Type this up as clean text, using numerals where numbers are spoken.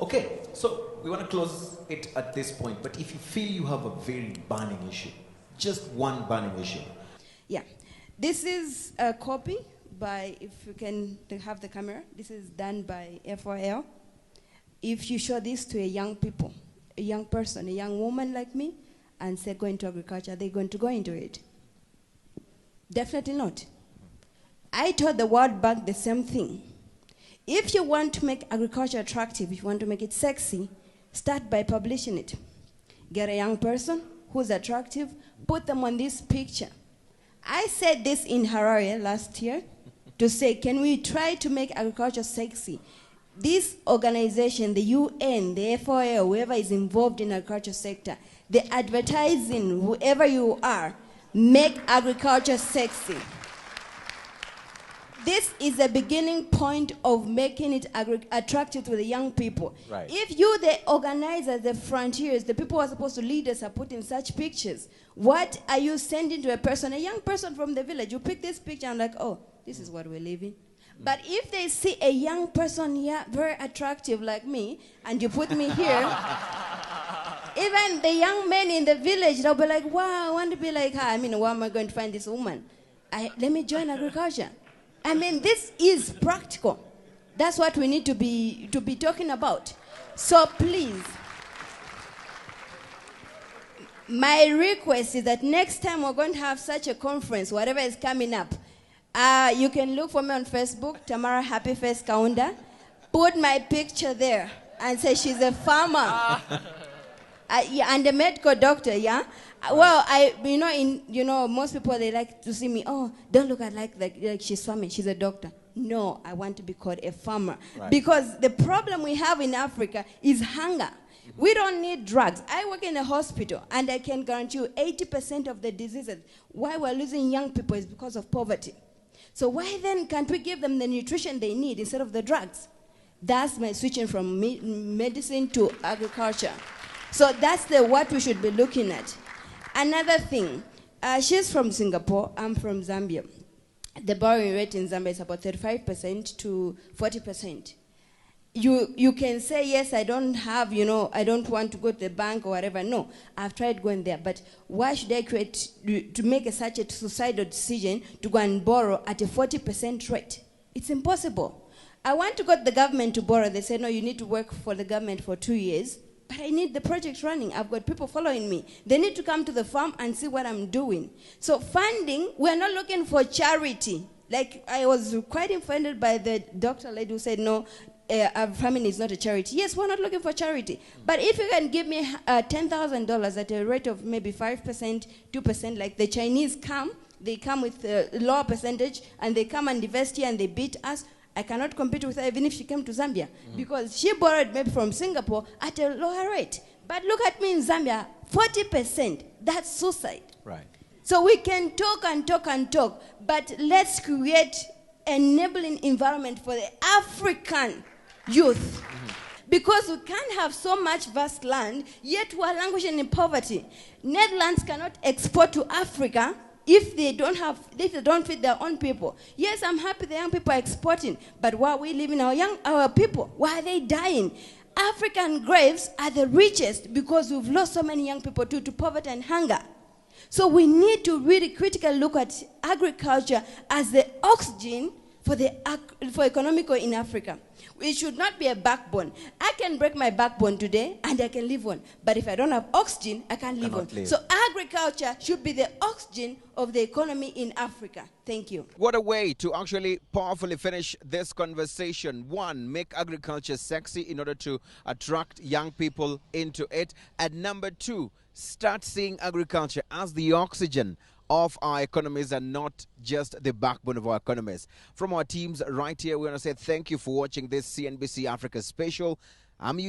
Okay, so we want to close it at this point, but if you feel you have a very burning issue, just one burning issue. Yeah, this is a copy by, if you can have the camera, this is done by FOL. If you show this to a young person, a young woman like me, and say go into agriculture, they're going to go into it? Definitely not. I told the World Bank the same thing. If you want to make agriculture attractive, if you want to make it sexy, start by publishing it. Get a young person who's attractive, put them on this picture. I said this in Harare last year to say, can we try to make agriculture sexy? This organization, the UN, the FOA, whoever is involved in the agriculture sector, the advertising, whoever you are, make agriculture sexy. This is the beginning point of making it attractive to the young people. Right. If you, the organizers, the frontiers, the people who are supposed to lead us are putting such pictures, what are you sending to a person, a young person from the village? You pick this picture and like, oh, this is what we're living. But if they see a young person here, very attractive like me, and you put me here, even the young men in the village, they'll be like, wow, I want to be like her. I mean, where am I going to find this woman? Let me join agriculture. I mean, this is practical. That's what we need to be talking about. So please, my request is that next time we're going to have such a conference, whatever is coming up, you can look for me on Facebook, Tamara Happy Face Kaunda. Put my picture there and say she's a farmer. And a medical doctor, yeah? Well, most people, they like to see me, oh, don't look at like she's farming, she's a doctor. No, I want to be called a farmer. Right. Because the problem we have in Africa is hunger. We don't need drugs. I work in a hospital, and I can guarantee you 80% of the diseases, why we're losing young people is because of poverty. So why then can't we give them the nutrition they need instead of the drugs? That's my switching from medicine to agriculture. So that's what we should be looking at. Another thing, she's from Singapore, I'm from Zambia. The borrowing rate in Zambia is about 35% to 40%. You can say, yes, I don't have, I don't want to go to the bank or whatever. No, I've tried going there. But why should I to make such a suicidal decision to go and borrow at a 40% rate? It's impossible. I want to go to the government to borrow. They say, no, you need to work for the government for 2 years. But I need the project running. I've got people following me. They need to come to the farm and see what I'm doing. So funding, we're not looking for charity. Like, I was quite offended by the doctor lady who said, no, farming is not a charity. Yes, we're not looking for charity. But if you can give me $10,000 at a rate of maybe 5%, 2%, like the Chinese come, they come with a lower percentage, and they come and invest here and they beat us, I cannot compete with her even if she came to Zambia, because she borrowed maybe from Singapore at a lower rate. But look at me in Zambia, 40%, that's suicide. Right. So we can talk and talk and talk, but let's create an enabling environment for the African youth. Because we can't have so much vast land, yet we are languishing in poverty. Netherlands cannot export to Africa if they don't feed their own people. Yes, I'm happy the young people are exporting, but why are we leaving our people? Why are they dying? African graves are the richest because we've lost so many young people to poverty and hunger. So we need to really critically look at agriculture as the oxygen for economical in Africa. It should not be a backbone. I can break my backbone today and I can live on. But if I don't have oxygen, I can't live on. So agriculture should be the oxygen of the economy in Africa. Thank you. What a way to actually powerfully finish this conversation. One, make agriculture sexy in order to attract young people into it. And number two, start seeing agriculture as the oxygen of our economies and not just the backbone of our economies. From our teams right here, we want to say thank you for watching this CNBC Africa special. I'm